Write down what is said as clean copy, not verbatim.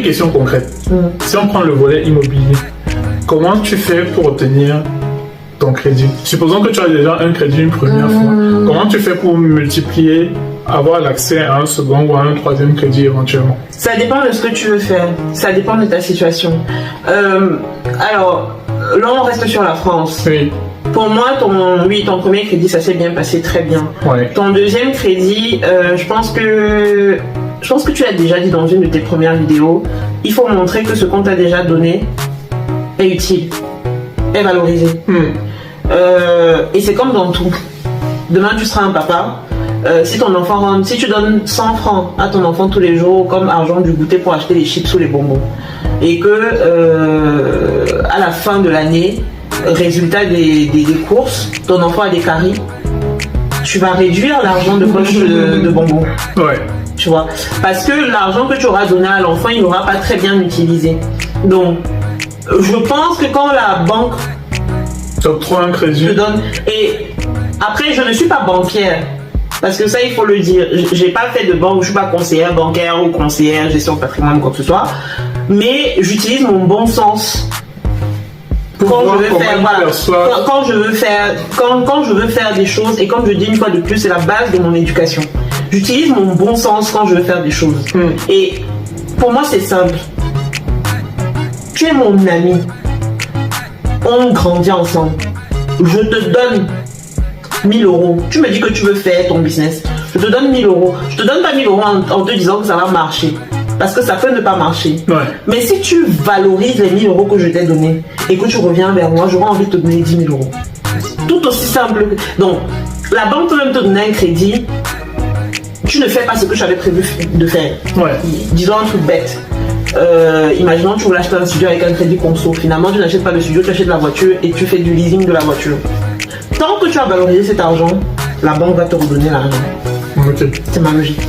Question concrète. Si on prend le volet immobilier, comment tu fais pour obtenir ton crédit? Supposons que tu as déjà un crédit une première fois. Comment tu fais pour multiplier, avoir l'accès à un second ou à un troisième crédit éventuellement? Ça dépend de ce que tu veux faire. Ça dépend de ta situation. Alors, là, on reste sur la France. Oui. Pour moi, ton premier crédit, ça s'est bien passé, très bien. Ouais. Ton deuxième crédit, je pense que tu l'as déjà dit dans une de tes premières vidéos. Il faut montrer que ce qu'on t'a déjà donné est utile, est valorisé. Et c'est comme dans tout. Demain, tu seras un papa. Si ton enfant rentre, si tu donnes 100 francs à ton enfant tous les jours comme argent du goûter pour acheter les chips ou les bonbons, et que à la fin de l'année, résultat des courses, ton enfant a des caries, tu vas réduire l'argent de poche de bonbons. Ouais. Tu vois, parce que l'argent que tu auras donné à l'enfant, il n'aura pas très bien utilisé. Donc, je pense que quand la banque t'octroie un crédit, te donne, et après, je ne suis pas banquière, parce que ça, il faut le dire. J'ai pas fait de banque, je suis pas conseillère bancaire ou conseillère gestion de patrimoine ou quoi que ce soit, mais j'utilise mon bon sens. Quand je veux faire, voilà, quand je veux faire des choses, et comme je dis une fois de plus, c'est la base de mon éducation. J'utilise mon bon sens quand je veux faire des choses. Et pour moi, c'est simple. Tu es mon ami. On grandit ensemble. Je te donne 1000 euros. Tu me dis que tu veux faire ton business. Je te donne 1000 euros. Je te donne pas 1000 euros en te disant que ça va marcher. Parce que ça peut ne pas marcher. Ouais. Mais si tu valorises les 1000 euros que je t'ai donnés et que tu reviens vers moi, j'aurai envie de te donner 10 000 euros. Tout aussi simple. Donc, la banque peut même te donner un crédit. Tu ne fais pas ce que tu avais prévu de faire. Ouais. Disons un truc bête. Imaginons que tu voulais acheter un studio avec un crédit conso. Finalement, tu n'achètes pas le studio, tu achètes la voiture et tu fais du leasing de la voiture. Tant que tu as valorisé cet argent, la banque va te redonner l'argent. Ok. C'est ma logique.